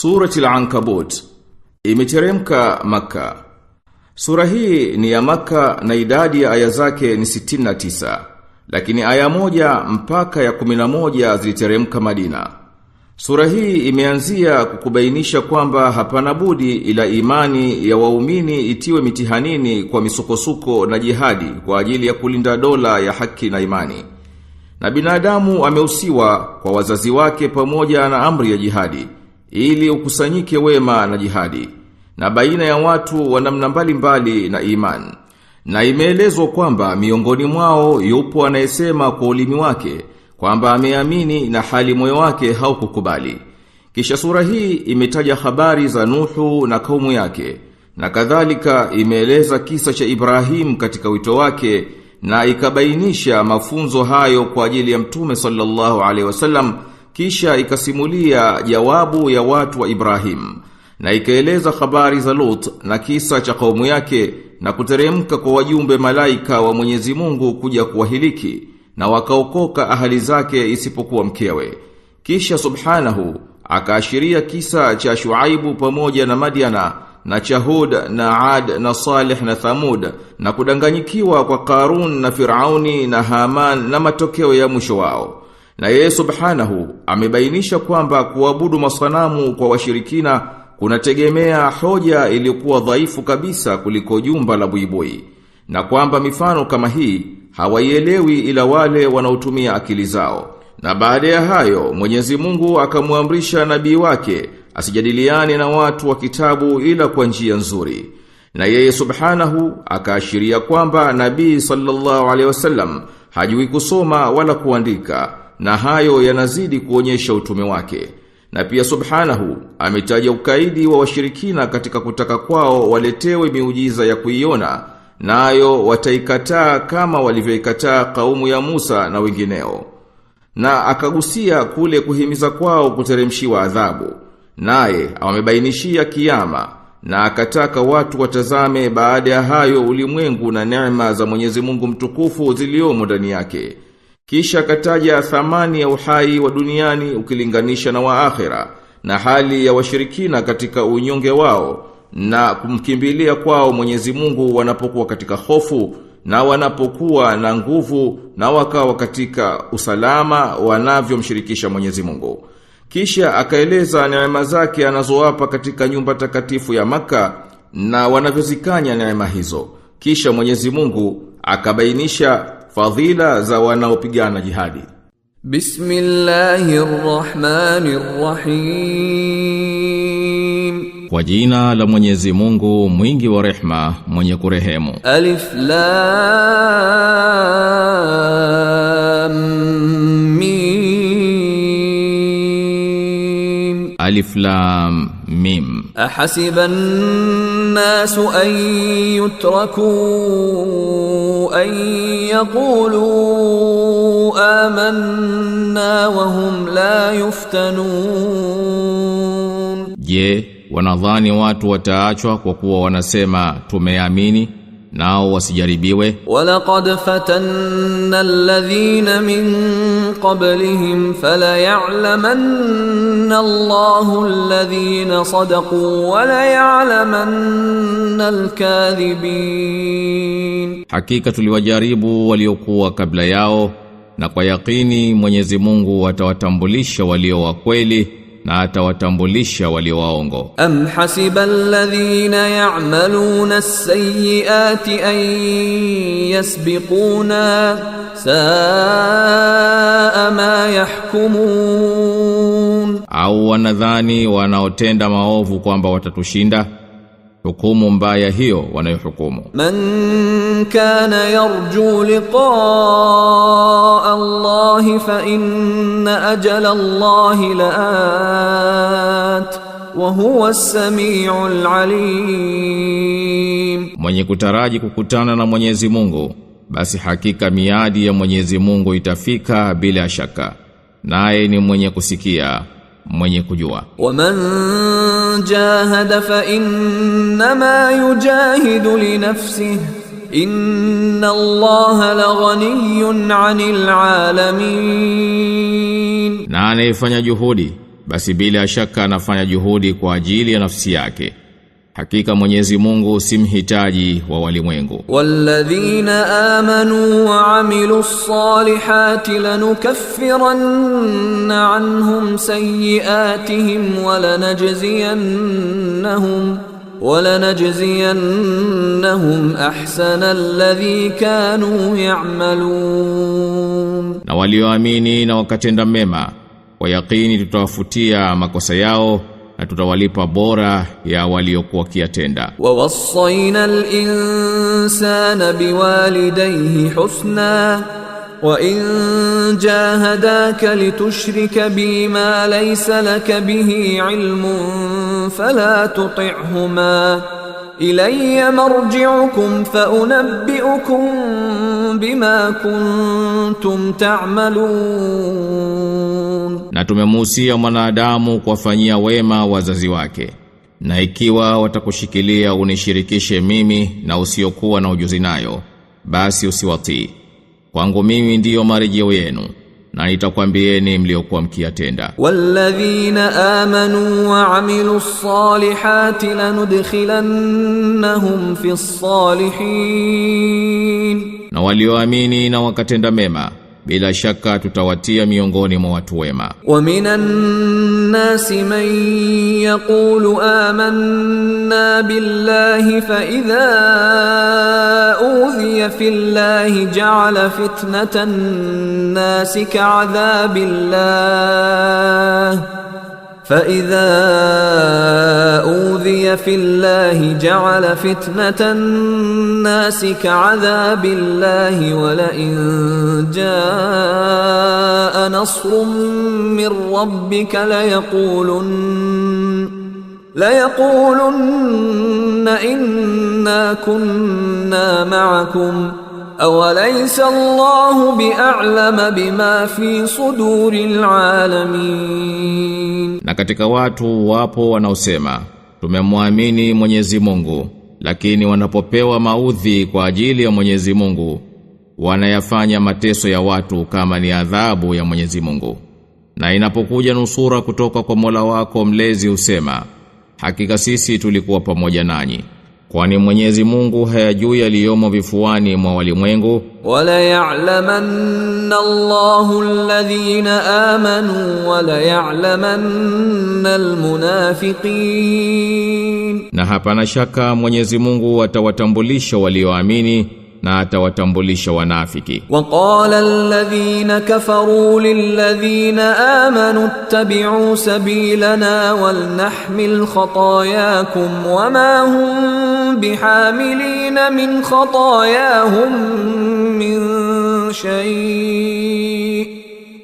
Surati Al-Ankabut imeteremka Makka. Sura hii ni ya Makka na idadi ya aya zake ni 69, lakini aya moja mpaka ya 11 ziliteremka Madina. Sura hii imeanzia kukubainisha kwamba hapana budi ila imani ya waumini itiwe mitihanini kwa misukosuko na jihadi kwa ajili ya kulinda dola ya haki na imani. Na binadamu ameusiwa kwa wazazi wake pamoja na amri ya jihadi, ili ukusanyike wema na jihadi, na baina ya watu wa namna mbalimbali na imani. Na imeelezwa kwamba miongoni mwao yupo anayesema kwa ulimi wake kwamba ameamini na hali moyo wake haukukubali. Kisha sura hii imetaja habari za Nuhu na kaumu yake, na kadhalika imeeleza kisa cha Ibrahim katika wito wake, na ikabainisha mafunzo hayo kwa ajili ya Mtume sallallahu alaihi wasallam. Kisha ikasimulia jawabu ya watu wa Ibrahim, na ikaeleza habari za Lut na kisa cha kaumu yake, na kuteremka kwa wajumbe malaika wa Mwenyezi Mungu kuja kuwahiliki, na wakaokoka ahali zake isipokuwa mkewe. Kisha subhanahu akaashiria kisa cha Shuaibu pamoja na Madiana, na cha Hud na Ad na Salih na Thamud, na kudanganyikiwa kwa Karun na Firauni na Haman na matokeo ya mwisho wao. Na yeye subhanahu amebainisha kwamba kuabudu masanamu kwa washirikina kunategemea hoja iliyokuwa dhaifu kabisa kuliko jumba la buibui, na kwamba mifano kama hii hawaielewi ila wale wanaotumia akili zao. Na baada ya hayo Mwenyezi Mungu akamwamrisha nabii wake asijadiliane na watu wa kitabu ila kwa njia nzuri. Na yeye subhanahu akaashiria kwamba nabii sallallahu alaihi wasallam hajui kusoma wala kuandika, na hayo yanazidi kuonyesha utume wake. Na pia subhanahu ametaja ukaidi wa washirikina katika kutaka kwao waletewe miujiza ya kuiona, nayo wataikataa kama walivyoikataa kaumu ya Musa na wengineo. Na akagusia kule kuhimiza kwao kuteremshiwa adhabu, naye amebainishia kiyama, na akataka watu watazame baada ya hayo ulimwengu na neema za Mwenyezi Mungu mtukufu ziliomo ndani yake. Kisha akataja thamani ya uhai wa duniani ukilinganisha na wa akhera, na hali ya washirikina katika unyonge wao, na kumkimbilia kwao Mwenyezi Mungu wanapokuwa katika hofu, na wanapokuwa na nguvu, na wakawa katika usalama wanavyomshirikisha Mwenyezi Mungu. Kisha akaeleza neema zake anazowapa katika nyumba takatifu ya Makka, na wanavyozikanya neema hizo. Kisha Mwenyezi Mungu akabainisha fadhila za wanaopigana jihadi. Bismillahirrahmanirrahim. Kwa jina la Mwenyezi Mungu mwingi wa rehma, mwenye kurehemu. Alif Lam Mim. Alif Lam Mim. Ahasiba an-nasu an yutraku an yaqulu amanna wa hum la yuftanun. Je, wanadhani watu wataachwa kwa kuwa wanasema tumeamini nao wasijaribiwe? Walaqad fatanna alladhina min qablihim fala ya'lamanna Allahu alladhina sadaqu wa la ya'lamanna alkadhibin. Hakika tuliwajaribu waliokuwa kabla yao, na kwa yakini Mwenyezi Mungu atawatambulisha walio wa kweli, na atawatambulisha walio waongo. Am hasiba alladhina ya'maluna as-sayyi'ati an yasbiquna saa ma yahkumun. Au wanadhani wanaotenda maovu kwamba watatushinda? Hukumu mbaya hiyo wanayohukumu. Man kana yarju liqaa Allah fa inna ajala Allah laat wa huwa as-sami'ul alim. Mwenye kutaraji kukutana na Mwenyezi Mungu, basi hakika miadi ya Mwenyezi Mungu itafika bila shaka, naye ni mwenye kusikia, mwenye kujua. Waman jahada fa innama yujahidu li nafsihi inna Allaha laghaniyyun 'anil 'alamin. Na anayefanya juhudi, basi bila shaka anafanya juhudi kwa ajili ya nafsi yake. Hakika Mwenyezi Mungu si mhitaji wa walimwengu. Walladhina amanu wa amilus salihati lanukaffiranna anhum sayyi'atihim walanajziyannahum ahsana alladhi kanu ya'malun. Na walioamini na wakatenda mema, kwa yakini tutawafutia makosa yao na tutawalipa bora ya waliokuwa wakiyatenda. Wa wassayna al-insana biwalidayhi husna wa in jahadaka litushrika bima laysa laka bihi ilmun fala tuti'huma ilayya marji'ukum fa unabbi'ukum bima kuntum ta'malun. Na tumemuhusia mwanadamu kuwafanyia wema wazazi wake, na ikiwa watakushikilia unishirikishe mimi na usiokuwa na ujuzi nayo, basi usiwatii. Kwangu mimi ndiyo marejeo yenu, na nitakwambieni mliokuwa mkiyatenda. Walladhina amanu wa amilus salihati lanudkhilannahum fis salihin. Na walioamini na wakatenda mema, bila shaka tutawatia miongoni mwa watu wema. Wa minan nasi man yaqulu amanna billahi fa idha udhiya fillahi ja'ala fitnatan nasi ka'adhabillah فإذا أوذي في الله جعل فتنة الناس كعذاب الله ولئن جاء نصر من ربك ليقولن إنا كنا معكم أوليس الله بأعلم بما في صدور العالمين. Na katika watu wapo wanaosema tumemwamini Mwenyezi Mungu, lakini wanapopewa maudhi kwa ajili ya Mwenyezi Mungu wanayafanya mateso ya watu kama ni adhabu ya Mwenyezi Mungu. Na inapokuja nusura kutoka kwa Mola wako mlezi husema hakika sisi tulikuwa pamoja nanyi. Kwani Mwenyezi Mungu hayajui yaliyomo vifuani mwa walimwengu. Wala ya'lamanna Allahu alladhina amanu wala ya'lamanna almunafiqin. Na hapana shaka Mwenyezi Mungu atawatambulisha walioamini na atawatambulisha wanafiki. Waqala alladhina kafaru lilladhina amanu ittabi'u sabilana walnahmil khatayakum wama hum bihamilina min khatayahum min shay'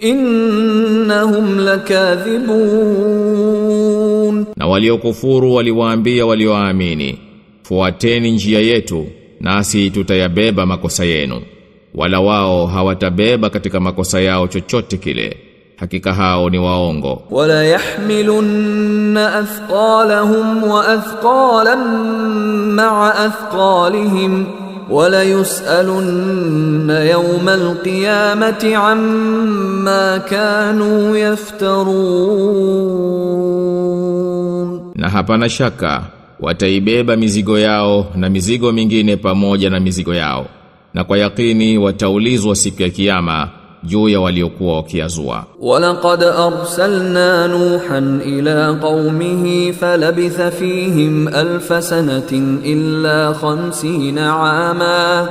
innahum lakathibun. Na waliokufuru waliwaambia walioamini, fuateni njia yetu nasi tutayabeba makosa yenu, wala wao hawatabeba katika makosa yao chochote kile, hakika hao ni waongo. Wala yahmilunna athqalahum wa athqalan ma'a athqalihim wala yus'alunna yawmal qiyamati amma kanu yaftarun. Na hapana shaka wataibeba mizigo yao na mizigo mingine pamoja na mizigo yao, na kwa yakini wataulizwa siku ya kiyama juu ya waliokuwa wakiazua. Walaqad arsalna Nuhan ila qaumihi falabitha fihim alf sanatin illa 50 ama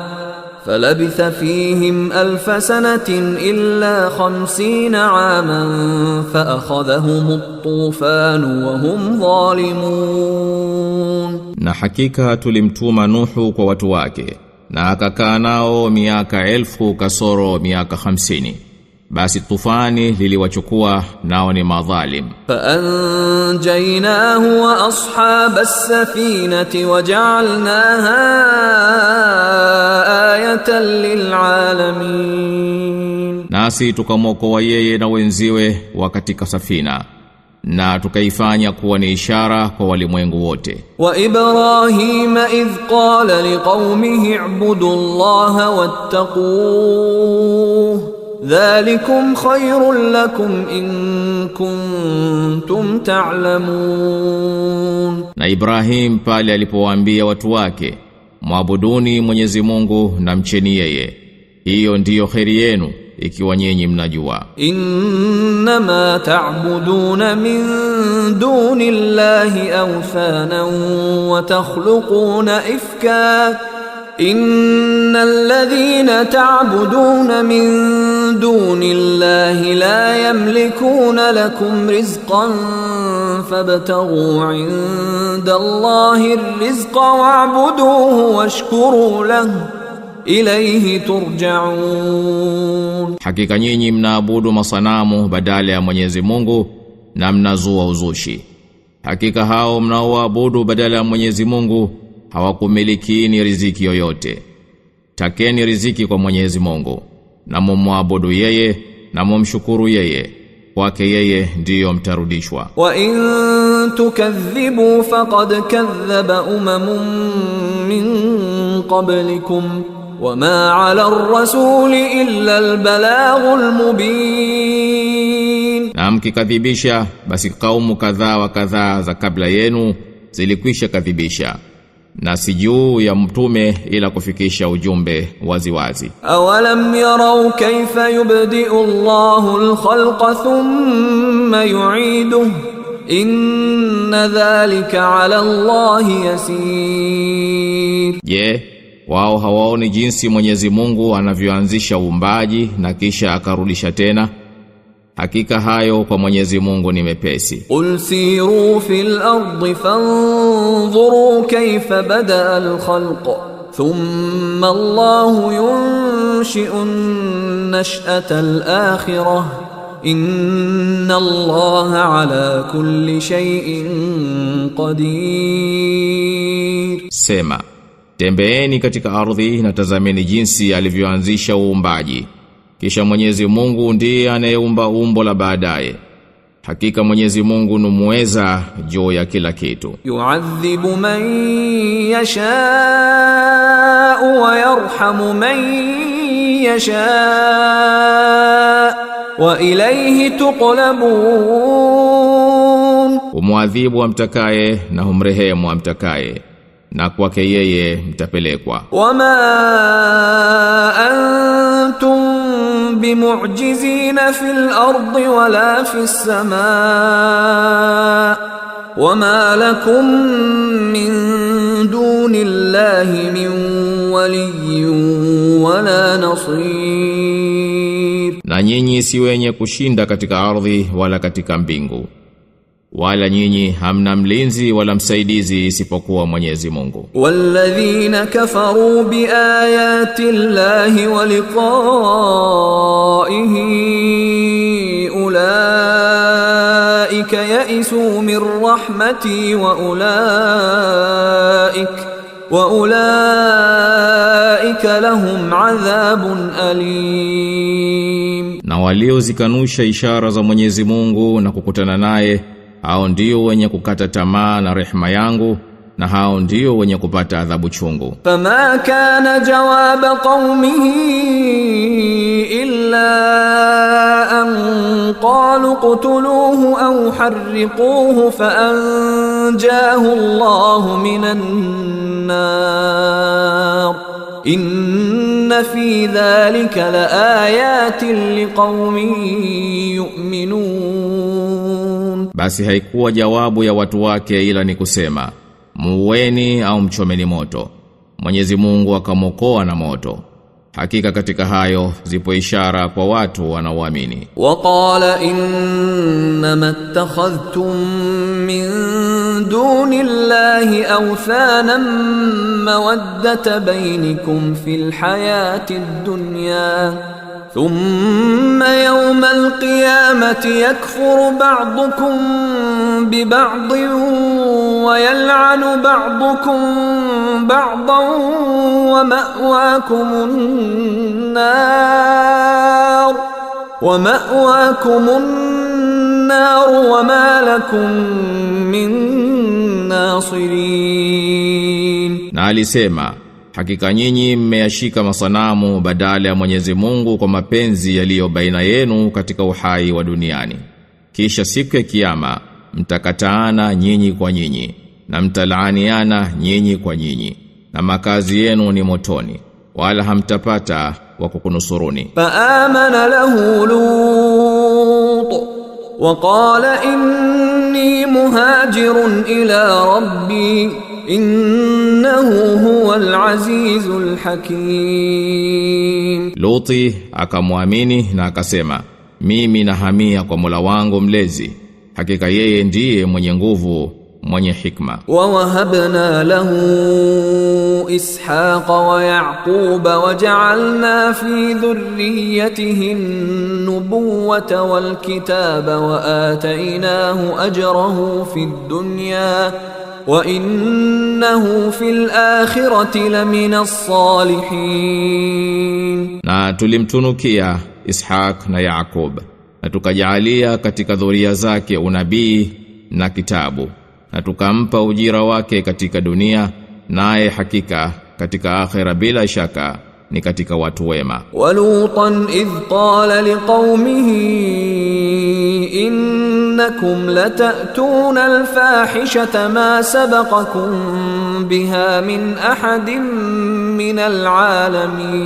فلبث فيهم 1000 سنة إلا 50 عاما فأخذهم الطوفان وهم ظالمون. Na hakika tulimtuma Nuhu kwa watu wake, na akakaa nao miaka 1000 kasoro miaka 50. Basi tufani liliwachukua nao ni madhalim. فأنجيناه وأصحاب السفينة وجعلناها آية للعالمين. Nasi tukamwokoa yeye na wenziwe katika safina, na tukaifanya kuwa ni ishara kwa walimwengu wote. Wa Ibrahim idh qala liqaumihi i'budu Allaha wattaquhu dhalikum khayrun lakum in kuntum ta'lamun. Na Ibrahim pale alipowaambia watu wake, muabuduni Mwenyezi Mungu na mcheni yeye, hiyo ndiyo kheri yenu ikiwa nyinyi mnajua. Innama ta'buduna min dunillahi awthanan wa takhluquna ifka innal ladhina ta'buduna min dunillahi la yamlikuna lakum rizqan fabtaghu 'indallahi ar-rizqa wa'buduhu washkuru lahu ilayhi turja'un. Hakika nyinyi mnaabudu masanamu badala ya Mwenyezi Mungu na mnazua uzushi. Hakika hao mnaoabudu badala ya Mwenyezi Mungu hawakumilikini riziki yoyote. Takeni riziki kwa Mwenyezi Mungu na mumwabudu yeye na mumshukuru yeye, kwake yeye ndiyo mtarudishwa. Wa in tukadhibu faqad kadhaba umamun min qablikum wama 'ala ar-rasuli illa al-balaghul mubin. Na mkikadhibisha basi kaumu kadhaa wa kadhaa za kabla yenu zilikwisha kadhibisha, na si juu ya mtume ila kufikisha ujumbe wazi wazi. Awalam yarau kayfa yubdi'u Allahu al-khalqa thumma yu'iduhu inna dhalika 'ala Allahi yasir. Je, wao hawaoni jinsi Mwenyezi Mungu anavyoanzisha uumbaji na kisha akarudisha tena? Hakika hayo kwa Mwenyezi Mungu ni mepesi. Qul siru fil ardi fanzuru kayfa bada'a al-khalq thumma Allahu yunshi'u an-nash'ata al-akhirah inna Allaha 'ala kulli shay'in qadir. Sema, tembeeni katika ardhi na tazameni jinsi alivyoanzisha uumbaji. Kisha Mwenyezi Mungu ndiye anayeumba umbo la baadaye. Hakika Mwenyezi Mungu ni muweza juu ya kila kitu. Yu'adhibu man yasha wa yarhamu man yasha wa ilayhi tuqlabun. Umuadhibu amtakaye na humrehemu amtakaye, na kwake yeye mtapelekwa. Wama antum bimu'jizina fil ardi wala fis samaa wama lakum min dunillahi min waliyyin wala nasir. Na nyinyi si wenye kushinda katika ardhi wala katika mbingu, wala nyinyi hamna mlinzi wala msaidizi isipokuwa Mwenyezi Mungu. Walladhina kafaru biayati Allahi wa liqa'ihi ulaika ya'isu min rahmati wa ulaika lahum adhabun alim. Na waliozikanusha ishara za Mwenyezi Mungu na kukutana naye, hao ndio wenye kukata tamaa na rehema yangu, na hao ndio wenye kupata adhabu chungu. Fama kana jawaba qaumihi illa an qalu qutuluhu aw harriquhu fa anjahu Allahu minan nar. Inna fi dhalika laayatin liqaumin yu'minun. Basi haikuwa jawabu ya watu wake ila ni kusema, muueni au mchomeni moto. Mwenyezi Mungu akamokoa na moto. Hakika katika hayo zipo ishara kwa watu wanaoamini. Waqala innama ittakhadhtum min dunillahi awthanan mawaddata bainakum fil hayatid dunya thumma yawmal qiyamati yakfuru ba'dukum bi ba'din wa yal'anu ba'dukum ba'dan wa ma'wakumun nar wa ma lakum min nasirin. Na alisema, hakika nyinyi mmeyashika masanamu badala ya Mwenyezi Mungu kwa mapenzi yaliyo baina yenu katika uhai wa duniani. Kisha siku ya kiyama mtakataana nyinyi kwa nyinyi na mtalaaniana nyinyi kwa nyinyi na makazi yenu ni motoni wala hamtapata wa kukunusuruni. Faamana lahu Lut wa qala inni muhajirun ila rabbi innahu huwal azizul hakim. Luti akamwamini na akasema, mimi nahamia kwa Mola wangu mlezi, hakika yeye ndiye mwenye nguvu, mwenye hikma. Wa wahabna lahu Ishaqa wa Yaquba wa ja'alna fi dhurriyyatihi an-nubuwwata wal kitaba wa atainahu ajrahu fid dunya wa innahu fil akhirati lamina as-salihin. Na tulimtunukia Ishaq na Yaqub na tukajalia katika dhuria zake unabii na kitabu na tukampa ujira wake katika dunia, naye hakika katika akhira bila shaka ni katika watu wema. Walutan idh qala liqaumihi innakum latatuna alfahishata ma sabaqakum biha min ahadin min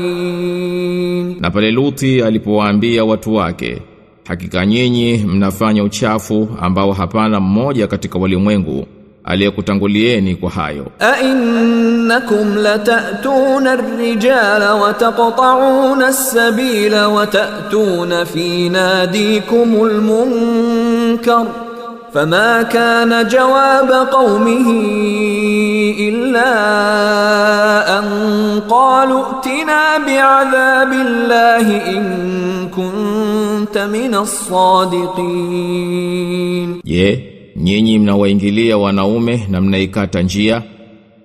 alalamin. Na pale Luti alipowaambia watu wake, hakika nyinyi mnafanya uchafu ambao hapana mmoja katika walimwengu aliyekutangulieni kwa hayo. A innakum latatuna ar-rijala wa taqta'una as-sabila wa ta'tuna fi nadikumul munkar fama kana jawaba qaumihi illa an qalu atina bi'adhabillahi in kunta minas sadiqin. Nyinyi mnawaingilia wanaume na mnaikata njia,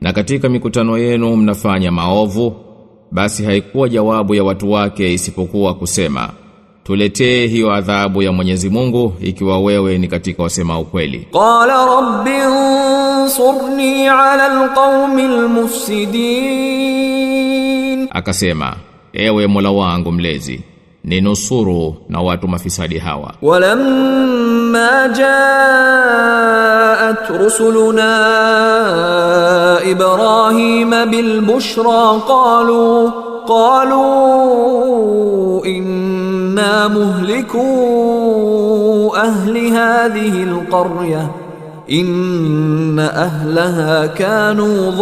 na katika mikutano yenu mnafanya maovu, basi haikuwa jawabu ya watu wake isipokuwa kusema, tuletee hiyo adhabu ya Mwenyezi Mungu ikiwa wewe ni katika wasema ukweli. Qala rabbi ansurni ala alqaumil mufsidin. Akasema, ewe Mola wangu mlezi, ninusuru na watu mafisadi hawa. Walamma jaat rusuluna Ibrahima bil bushra qalu inna muhliku ahli hadhihi alqarya inna ahlaha kanu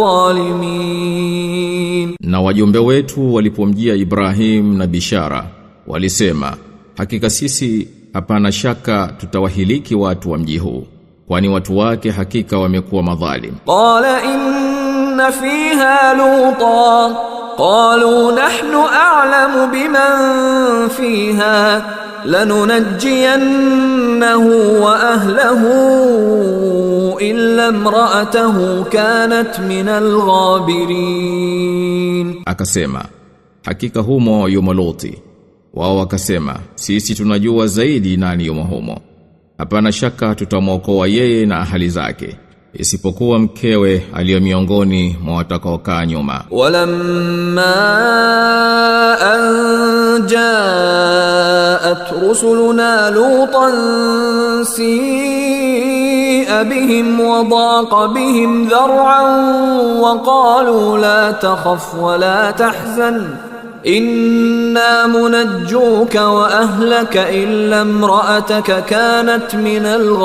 zalimin. Na wajumbe wetu walipomjia Ibrahim na bishara walisema, hakika sisi hapana shaka tutawahiliki watu wa mji huu, kwani watu wake hakika wamekuwa madhalim. Qala inna fiha Lutan qalu nahnu a'lamu biman fiha lanunajjiyannahu wa ahlahu illa imra'atahu kanat minal ghabirin. Akasema, hakika humo yumo Luti. Wao wakasema, sisi tunajua zaidi nani yumo humo, hapana shaka tutamwokoa yeye na ahali zake, isipokuwa mkewe aliyo miongoni mwa watakaokaa nyuma. Walamma an jaat rusuluna Lutan si'a bihim wa daqa bihim dhar'an wa qalu la takhaf wa la tahzan inna munajjuka wa ahlaka illa imra'ataka kanat minal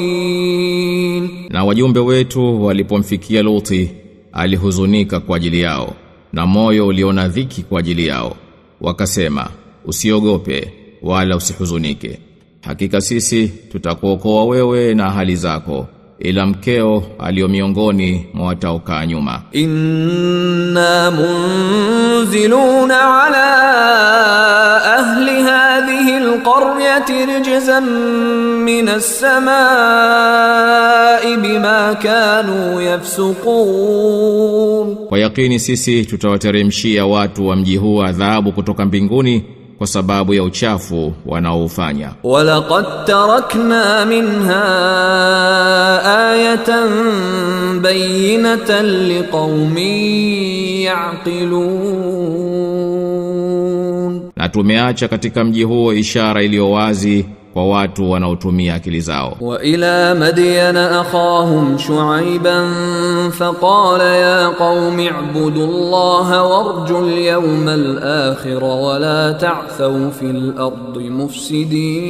ghabirin. Na wajumbe wetu walipomfikia Luti, alihuzunika kwa ajili yao na moyo uliona dhiki kwa ajili yao. Wakasema, usiogope wala usihuzunike, hakika sisi tutakuokoa wewe na ahali zako, ila mkeo aliyo miongoni mwa wataokaa nyuma. Inna munziluna ala ahli hadhihi alqaryati rijzan minas samai bima kanu yafsukun. Kwa yakini sisi tutawateremshia watu wa mji huu adhabu kutoka mbinguni kwa sababu ya uchafu wanaoufanya. Walaqad tarakna minha ayatan bayyinatan liqaumin ya'qilun. Na tumeacha katika mji huo ishara iliyo wazi kwa watu wanaotumia akili zao. Wa ila Madyana akhahum Shu'ayban faqala ya qaumi ibudullaha warjul yawmal akhir wa la ta'thaw fil ardi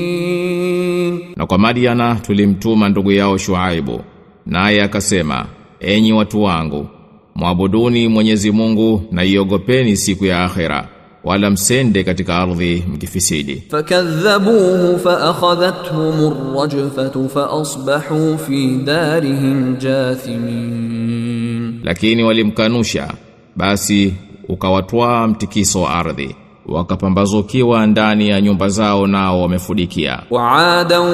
mufsidin. Na kwa Madyana tulimtuma ndugu yao Shuaibu, naye akasema, enyi watu wangu, muabuduni Mwenyezi Mungu na iogopeni siku ya akhera, wala msende katika ardhi mkifisidi. Fakadhabuhu fa akhadhathum ar-rajfatu fa asbahu fi darihim jathimin. Lakini walimkanusha, basi ukawatwaa mtikiso wa ardhi, wakapambazukiwa ndani ya nyumba zao nao wamefudikia. Wa Adan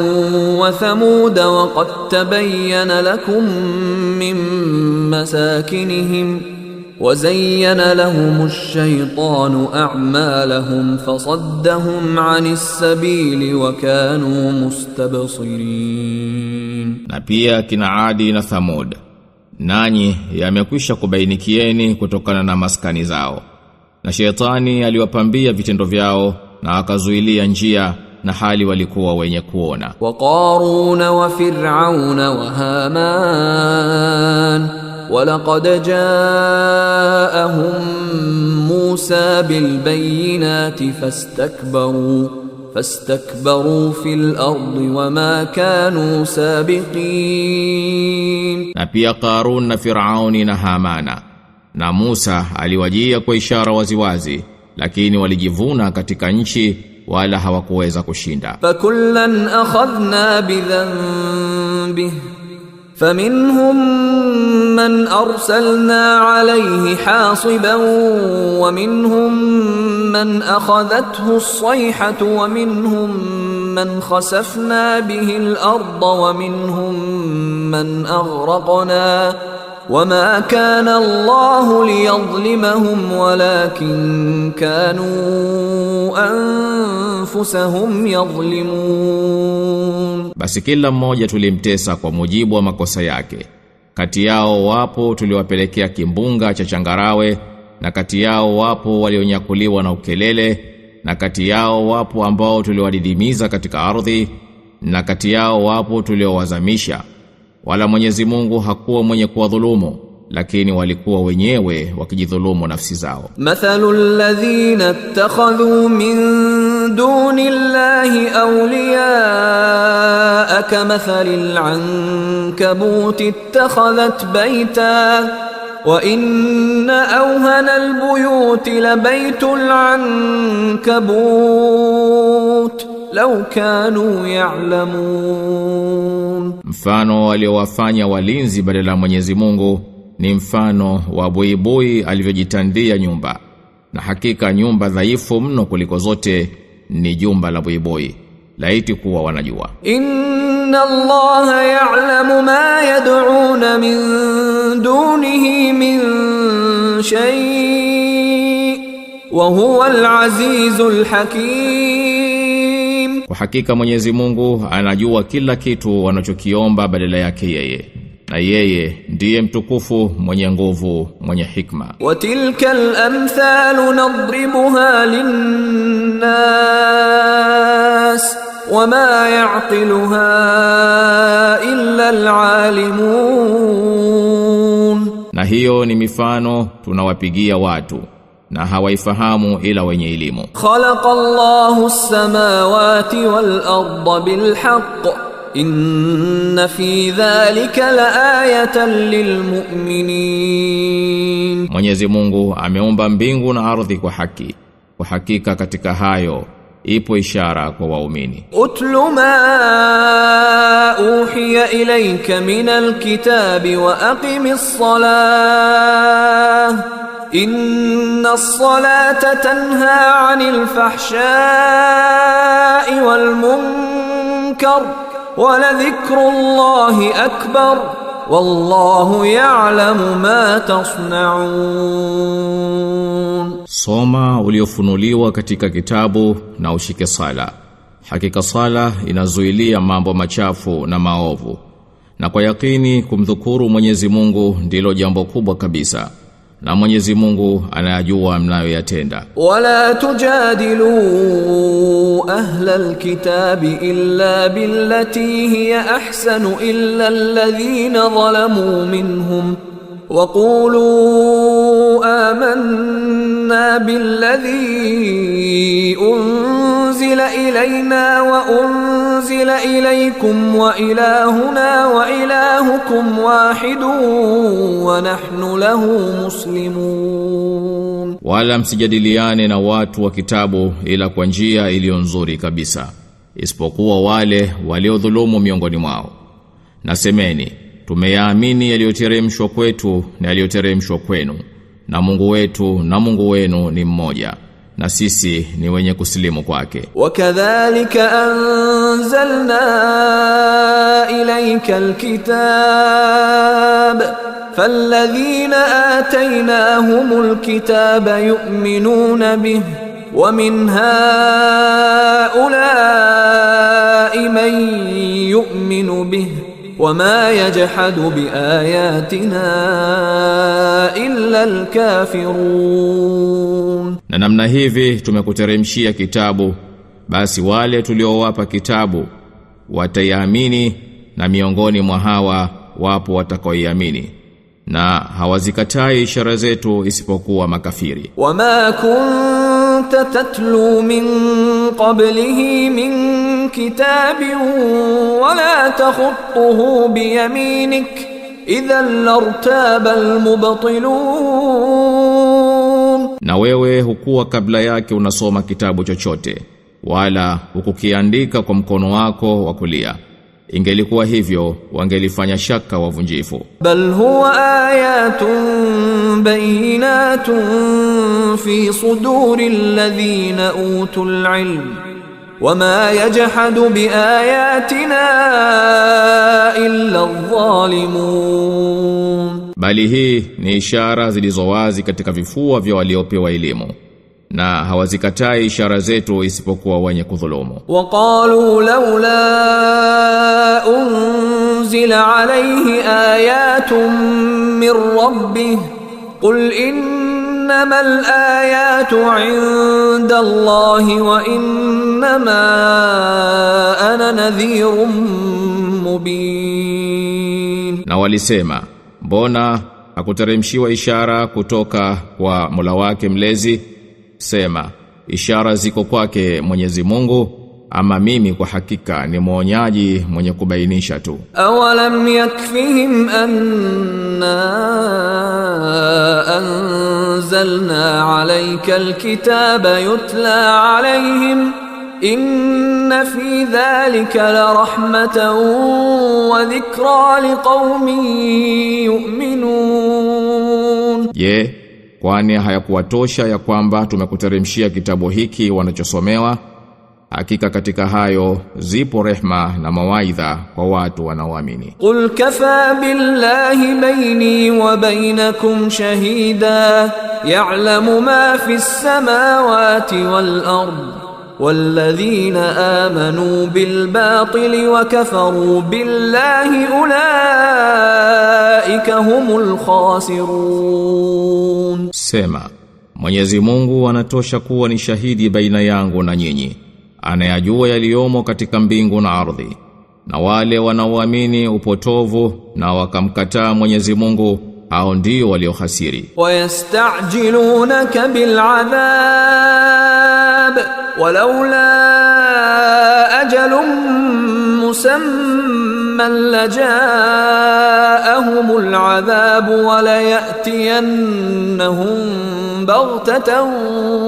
wa Thamud wa qad tabayyana lakum min masakinihim wa zayyana lahum ash-shaytanu a'malahum fasaddahum 'anis sabili wa kanu mustabsirin. Na pia kina Adi na Thamud, nanyi yamekwisha kubainikieni kutokana na maskani zao, na shetani aliwapambia vitendo vyao na akazuilia njia, na hali walikuwa wenye kuona. Wa Qarun wa Fir'aun wa Haman wa laqad ja'ahum Musa bil bayyinati fastakbaru fil ardi wama kanu sabiqin. Na pia Qarun na Fir'auni na Hamana na Musa aliwajia kwa ishara waziwazi, lakini walijivuna katika nchi wala hawakuweza kushinda. Fakullan akhadhna bidhanbihi faminhum man arsalna alayhi hasiban wa minhum man akhadathu as-sayhatu wa minhum man khasafna bihi al-ardha wa minhum man aghraqna وما كان الله ليظلمهم ولكن كانوا أنفسهم يظلمون. Basi kila mmoja tulimtesa kwa mujibu wa makosa yake. Kati yao wapo tuliwapelekea kimbunga cha changarawe, na kati yao wapo walionyakuliwa na ukelele, na kati yao wapo ambao tuliwadidimiza katika ardhi, na kati yao wapo tuliowazamisha. Wala Mwenyezi Mungu hakuwa mwenye kuwadhulumu, lakini walikuwa wenyewe wakijidhulumu nafsi zao. Mathalul ladhina ittakhadhu min dunillahi awliyaa kamathalil ankabuti ittakhadhat baytan wa inna awhana albuyuti labaytul ankabut law kanu ya'lamun. Mfano waliowafanya walinzi badala ya Mwenyezi Mungu ni mfano wa buibui alivyojitandia nyumba, na hakika nyumba dhaifu mno kuliko zote ni jumba la buibui, laiti kuwa wanajua. Inna Allaha ya'lamu ma yad'una min dunihi min shay wa huwa al-azizul hakim. Kwa hakika Mwenyezi Mungu anajua kila kitu wanachokiomba badala yake yeye, na yeye ndiye mtukufu, mwenye nguvu, mwenye hikma. Wa tilkal amthalu nadribuha linnas wama ya'qiluha illa alalimun. Na hiyo ni mifano tunawapigia watu, na hawaifahamu ila wenye elimu. Khalaqallahu as-samawati wal arda bil haqq inna fi dhalika laayatan lilmu'minin. Mwenyezi Mungu ameumba mbingu na ardhi kwa haki. Kwa hakika katika hayo ipo ishara kwa waumini. Utlu ma uhiya ilayka minal kitabi wa aqimis salah inna as-salata tanha 'anil fahsha'i wal munkar wa la dhikrullahi akbar wallahu ya'lamu ma tasna'un. Soma uliofunuliwa katika kitabu na ushike sala. Hakika sala inazuilia mambo machafu na maovu, na kwa yakini kumdhukuru Mwenyezi Mungu ndilo jambo kubwa kabisa, na Mwenyezi Mungu anayajua mnayoyatenda. Wala tujadilu ahla alkitabi illa billati hiya ahsanu illa alladhina zalamu minhum wa qulu amanna billadhi unzila ilayna wa unzila ilaykum wa ilahuna wa ilahukum wahidun wa nahnu lahu muslimun. Wala msijadiliane na watu wa kitabu ila kwa njia iliyo nzuri kabisa, isipokuwa wale waliodhulumu miongoni mwao. Nasemeni, tumeyaamini yaliyoteremshwa kwetu na yaliyoteremshwa kwenu, na Mungu wetu na Mungu wenu ni mmoja, na sisi ni wenye kusilimu kwake. Wakadhalika anzalna ilayka alkitab falladhina ataynahumul kitaba yu'minuna bihi wa min haula'i man yu'minu bihi wama yajhadu biayatina illa alkafirun. Na namna hivi tumekuteremshia kitabu, basi wale tuliowapa kitabu wataiamini, na miongoni mwa hawa wapo watakaoiamini, na hawazikatai ishara zetu isipokuwa makafiri. Wama kunta tatlu min qablihi min kitabin wala takhutuhu biyaminik idhan lartaba almubtilun. Na wewe hukuwa kabla yake unasoma kitabu chochote, wala hukukiandika kwa mkono wako wa kulia. Ingelikuwa hivyo wangelifanya shaka wavunjifu. Bal huwa ayatun bayinatun fi suduri alladhina utul ilm wama yajhadu biayatina illa adh-dhalimun. Bali hii ni ishara zilizowazi katika vifua vya waliopewa elimu, na hawazikatai ishara zetu isipokuwa wenye kudhulumu. Waqalu laula unzila alayhi ayatun min rabbih qul innamal ayatu 'inda Allahi wa innama ana nadhirun mubin. Na walisema, mbona hakuteremshiwa ishara kutoka kwa Mola wake mlezi? Sema, ishara ziko kwake Mwenyezi Mungu, ama mimi kwa hakika ni mwonyaji mwenye kubainisha tu. Awalam yakfihim anna anzalna alayka alkitaba yutla alayhim inna fi dhalika la rahmatan wa dhikra liqaumin yu'minun. Je, kwani hayakuwatosha ya kwamba tumekuteremshia kitabu hiki wanachosomewa? Hakika katika hayo zipo rehma na mawaidha kwa watu wanaoamini. Qul kafa billahi bayni wa bainakum shahida ya'lamu ma fi as-samawati wal ard walladhina amanu bil batili wa kafaru billahi ulaika humul khasirun. Sema, Mwenyezi Mungu anatosha kuwa ni shahidi baina yangu na nyinyi, anayajua yaliyomo katika mbingu na ardhi, na wale wanaoamini upotovu na wakamkataa Mwenyezi Mungu, hao ndio waliohasiri. Wayastajilunaka bil'adhab walaula ajalun musamman lajaahumul adhab wala ya'tiyannahum baghtatan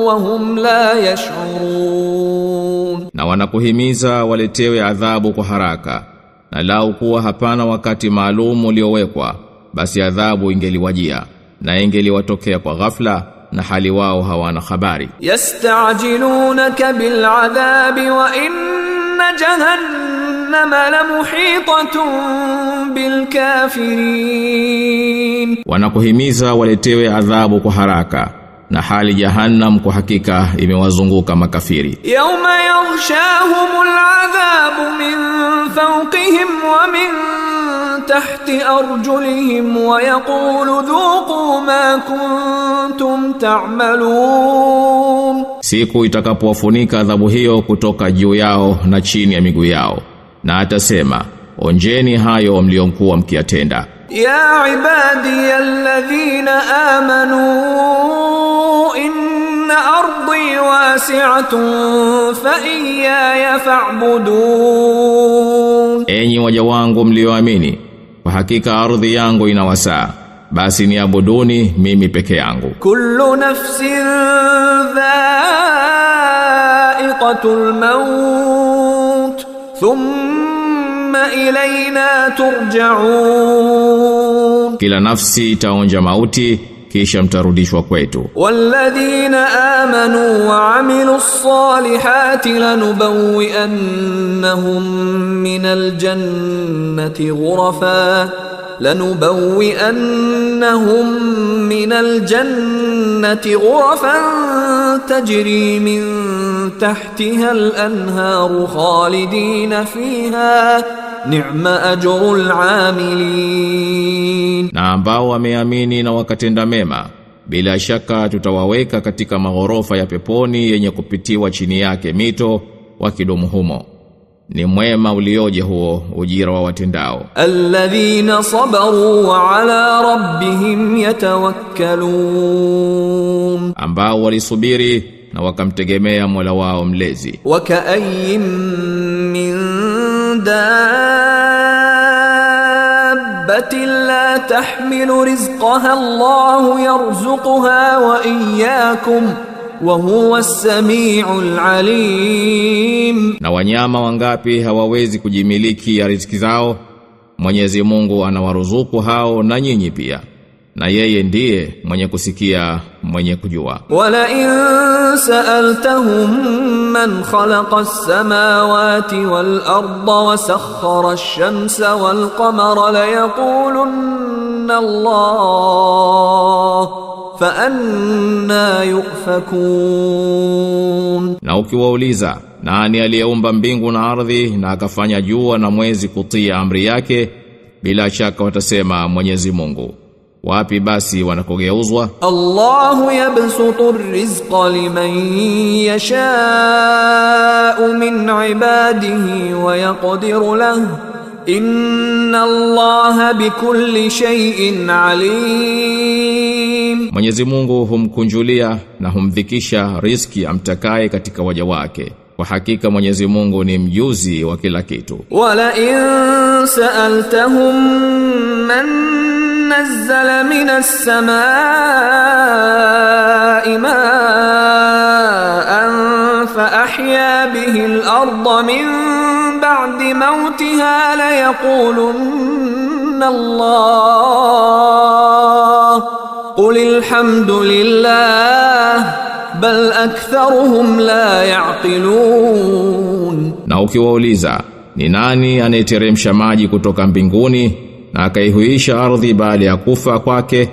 wa hum la yash'urun. Na wanakuhimiza waletewe adhabu kwa haraka, na lau kuwa hapana wakati maalum uliowekwa, basi adhabu ingeliwajia na ingeliwatokea kwa ghafla, na hali wao hawana habari. Yastajilunaka bil'adhabi wa inna jahannama lamuhitatun bilkafirin. Wanakuhimiza waletewe adhabu kwa haraka, na hali jahannam kwa hakika imewazunguka makafiri. Yawma yaghshahumul adhabu min fawqihim wa min tahti arjulihim wa yaqulu dhuqu ma kuntum ta'malun. Siku itakapowafunika adhabu hiyo kutoka juu yao na chini ya miguu yao, na atasema, onjeni hayo mliokuwa mkiyatenda. Ya ibadi alladhina amanu inna ardi wasi'atun fa iyaya fa'budun. Enyi waja wangu mlioamini, kwa hakika ardhi yangu ina wasaa, basi niabuduni mimi peke yangu. Kullu nafsin dha'iqatul maut thumma ilayna turja'un. Kila nafsi itaonja mauti, kisha mtarudishwa kwetu. Walladhina amanu wa amilus salihati lanubawwi'annahum minal jannati ghurafa tajri min tahtiha al-anharu khalidina fiha ni'ma ajrul 'amilin. Na ambao wameamini na wakatenda mema, bila shaka tutawaweka katika maghorofa ya peponi yenye kupitiwa chini yake mito, wakidumu humo. Ni mwema ulioje huo ujira wa watendao. Alladhina sabaru wa ala rabbihim yatawakkalun, ambao walisubiri na wakamtegemea Mola wao mlezi. Wa ka'ayyin min dabbatin la tahmilu rizqaha Allahu yarzuquha wa iyyakum wa huwa as-sami'ul 'alim. Na wanyama wangapi hawawezi kujimiliki ya riziki zao, Mwenyezi Mungu anawaruzuku hao na nyinyi pia, na yeye ndiye mwenye kusikia, mwenye kujua. Wala in sa'altahum man khalaqa as-samawati wal arda wa sakhkhara ash-shamsa wal qamara la yaqulunna Allah fa anna yufakun. Na ukiwauliza, nani aliyeumba mbingu na ardhi na akafanya jua na mwezi kutii amri yake, bila shaka watasema Mwenyezi Mungu. Wapi basi wanakogeuzwa? Allahu yabsutu ar-rizqa liman yasha'u min ibadihi wa yaqdiru lahu inna Allaha bikulli shay'in alim. Mwenyezi Mungu humkunjulia na humdhikisha riziki amtakaye katika waja wake. Kwa hakika Mwenyezi Mungu ni mjuzi wa kila kitu. Wala in sa'altahum man nazzala minas samaa'i ma'an fa ahya bihi al-ardha min ba'di mawtiha la yaqulunna Allah qul alhamdulillah bal aktharuhum la ya'qilun. Na ukiwauliza, ni nani anayeteremsha maji kutoka mbinguni na akaihuisha ardhi baada ya kufa kwake,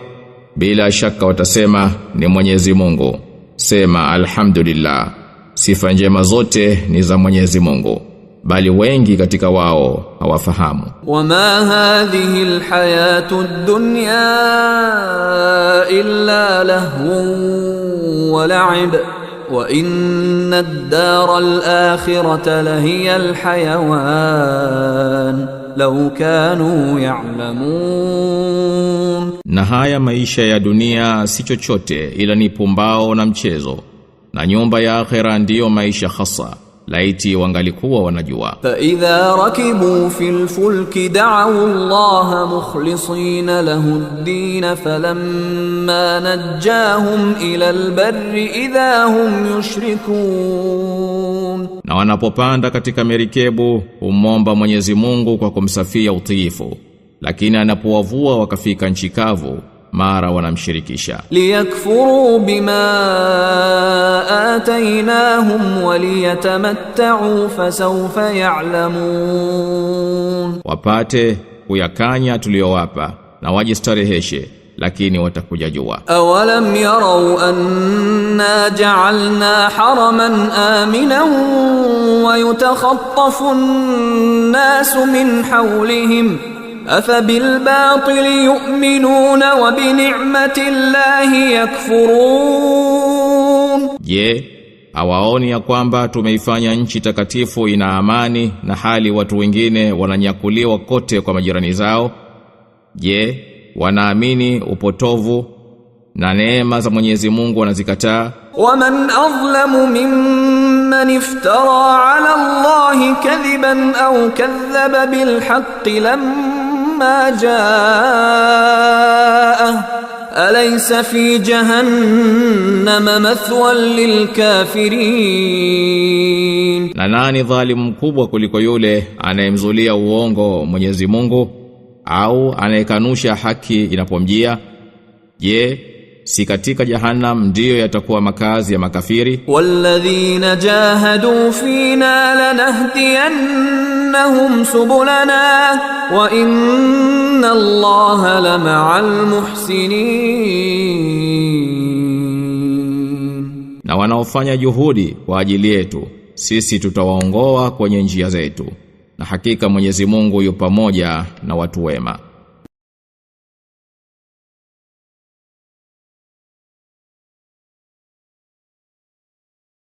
bila shaka watasema ni Mwenyezi Mungu. Sema alhamdulillah, sifa njema zote ni za Mwenyezi Mungu, bali wengi katika wao hawafahamu. Wama hadhihi alhayatu ad-dunya illa lahwun wa la'ib wa inna ad-dara al-akhirata lahiya al-hayawan law kanu ya'lamun. Na haya maisha ya dunia si chochote ila ni pumbao na mchezo, na nyumba ya akhera ndiyo maisha hasa, laiti wangalikuwa wanajua. Fa idha rakibu fil fulki da'u Allah mukhlisina lahu ad-din falamma najjahum ila al-barri idha hum yushrikun. Na wanapopanda katika merikebu humomba Mwenyezi Mungu kwa kumsafia utiifu, lakini anapowavua wakafika nchi kavu mara wanamshirikisha. Liyakfuru bima atainahum waliyatamatta'u fasawfa ya'lamun. Wapate kuyakanya tuliyowapa na wajistareheshe, lakini watakuja jua. Awalam yarau anna ja'alna haraman aminan wa yutakhattafu an-nasu min hawlihim afa bil batil yu'minuna wa bi ni'mati Allahi yakfurun. Je, hawaoni ya kwamba tumeifanya nchi takatifu ina amani na hali watu wengine wananyakuliwa kote kwa majirani zao? Je, wanaamini upotovu na neema za Mwenyezi Mungu wanazikataa? Waman azlamu mimman iftara ala Allahi kadhiban au kadhaba bil haqqi lamma jaa alaysa fi jahannama mathwan lil kafirin. Na nani dhalimu mkubwa kuliko yule anayemzulia uongo Mwenyezi Mungu au anayekanusha haki inapomjia? Je, si katika jahannam ndiyo yatakuwa makazi ya makafiri? Walladhina jahadu fina lanahdiyannahum subulana wa inna Allaha lama'al muhsinin. Na wanaofanya juhudi kwa ajili yetu sisi tutawaongoa kwenye njia zetu, na hakika Mwenyezi Mungu yu pamoja na watu wema.